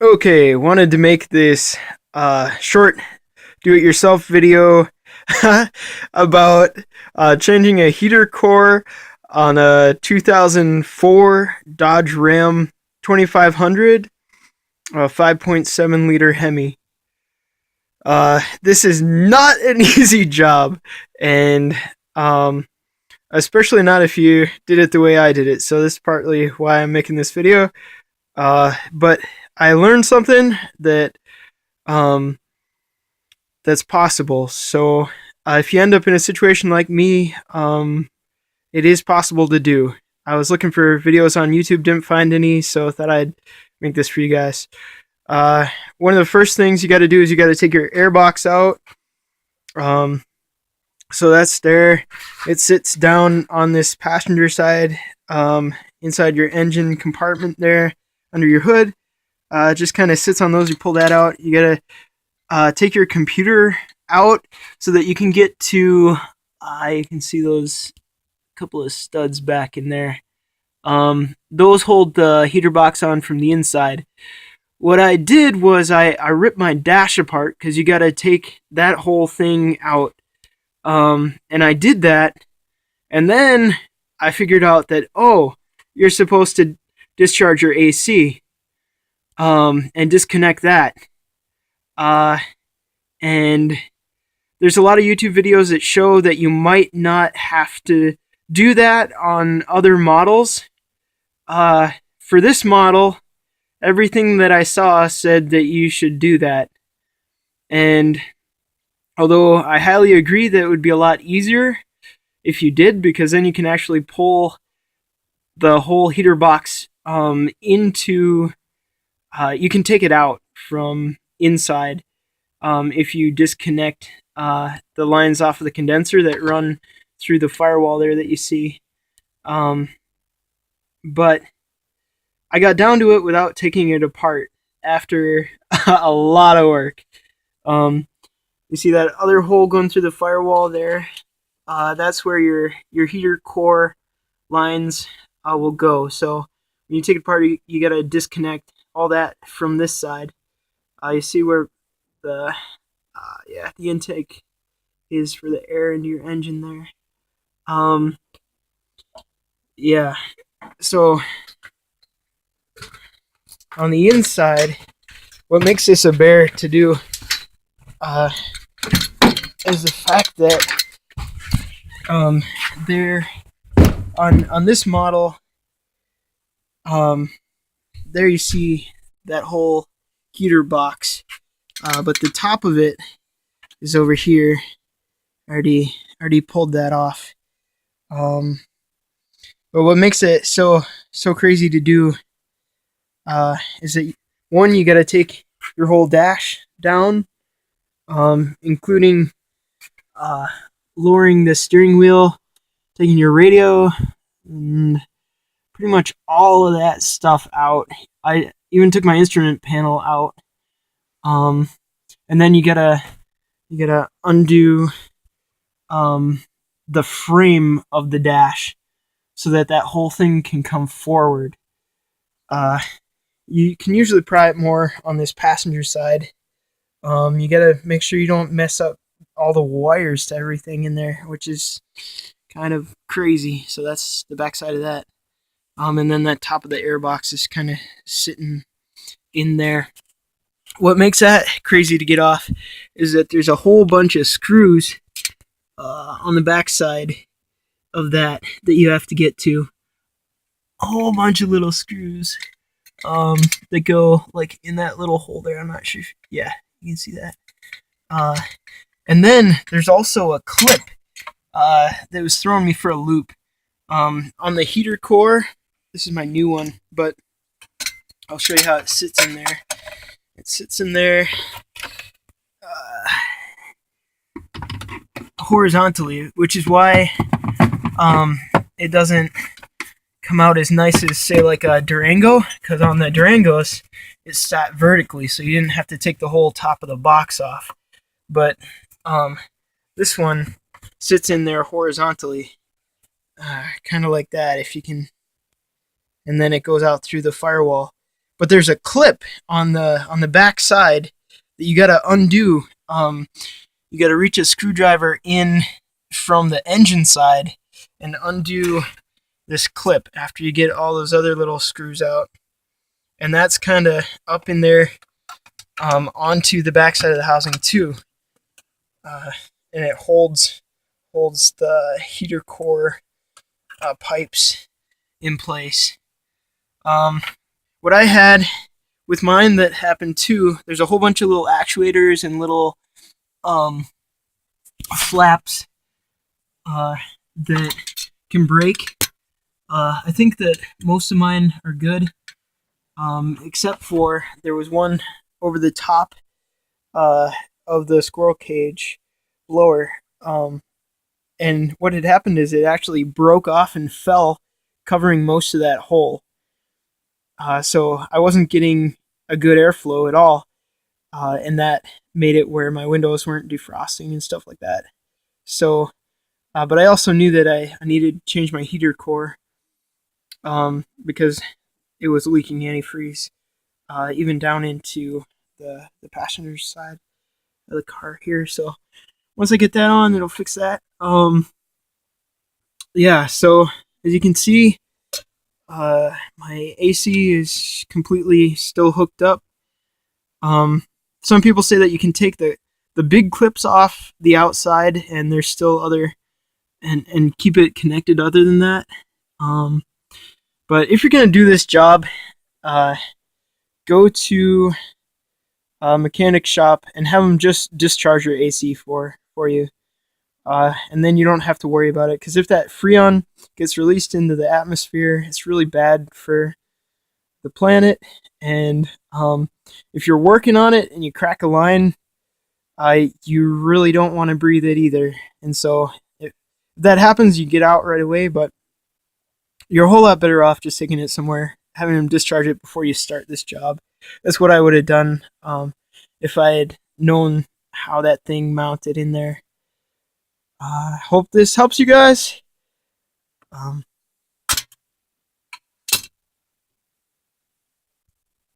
Okay, wanted to make this short do-it-yourself video about changing a heater core on a 2004 Dodge Ram 2500, a 5.7 liter Hemi. This is not an easy job, and especially not if you did it the way I did it. So this is partly why I'm making this video. But I learned something that um, that's possible. So if you end up in a situation like me, it is possible to do. I was looking for videos on YouTube, didn't find any, so I thought I'd make this for you guys. One of the first things you got to do is you got to take your air box out. So that's there. It sits down on this passenger side, inside your engine compartment there, under your hood. Just kind of sits on those. You pull that out. You gotta take your computer out so that you can get to. You can see those couple of studs back in there. Those hold the heater box on from the inside. What I did was I ripped my dash apart because you gotta take that whole thing out. And I did that, and then I figured out that you're supposed to discharge your AC. And disconnect that. And there's a lot of YouTube videos that show that you might not have to do that on other models. For this model, everything that I saw said that you should do that. And although I highly agree that it would be a lot easier if you did, because then you can actually pull the whole heater box into you can take it out from inside if you disconnect the lines off of the condenser that run through the firewall there that you see. But I got down to it without taking it apart after a lot of work. You see that other hole going through the firewall there? That's where your heater core lines will go. So when you take it apart, you got to disconnect all that from this side. You see where the intake is for the air into your engine there. So on the inside, what makes this a bear to do is the fact that there on this model, there you see that whole heater box, but the top of it is over here. I already pulled that off. But what makes it so crazy to do is that one, you got to take your whole dash down, including lowering the steering wheel, taking your radio, and pretty much all of that stuff out. I even took my instrument panel out. And then you gotta undo the frame of the dash so that whole thing can come forward. You can usually pry it more on this passenger side. You gotta make sure you don't mess up all the wires to everything in there, which is kind of crazy. So that's the back side of that. And then that top of the air box is kind of sitting in there. What makes that crazy to get off is that there's a whole bunch of screws on the back side of that you have to get to. A whole bunch of little screws that go like in that little hole there. I'm not sure. Yeah, you can see that. And then there's also a clip that was throwing me for a loop. On the heater core, this is my new one, but I'll show you how it sits in there. It sits in there horizontally, which is why it doesn't come out as nice as, say, like a Durango, because on the Durangos it sat vertically, so you didn't have to take the whole top of the box off. But this one sits in there horizontally, kind of like that, if you can, and then it goes out through the firewall. but there's a clip on the back side that you gotta undo. You gotta reach a screwdriver in from the engine side and undo this clip after you get all those other little screws out, and that's kind of up in there onto the back side of the housing too, and it holds the heater core pipes in place. What I had with mine that happened too, there's a whole bunch of little actuators and little flaps that can break. I think that most of mine are good, except for there was one over the top of the squirrel cage blower. And what had happened is it actually broke off and fell, covering most of that hole. So I wasn't getting a good airflow at all, and that made it where my windows weren't defrosting and stuff like that. So, but I also knew that I needed to change my heater core because it was leaking antifreeze, even down into the passenger side of the car here. So once I get that on, it'll fix that. Yeah, so as you can see, my AC is completely still hooked up. Some people say that you can take the big clips off the outside and there's still other and keep it connected other than that. But if you're gonna do this job, go to a mechanic shop and have them just discharge your AC for you. And then you don't have to worry about it, because if that freon gets released into the atmosphere, it's really bad for the planet. And if you're working on it and you crack a line, you really don't want to breathe it either. And so if that happens, you get out right away, but you're a whole lot better off just taking it somewhere, having them discharge it before you start this job. That's what I would have done if I had known how that thing mounted in there. Hope this helps you guys.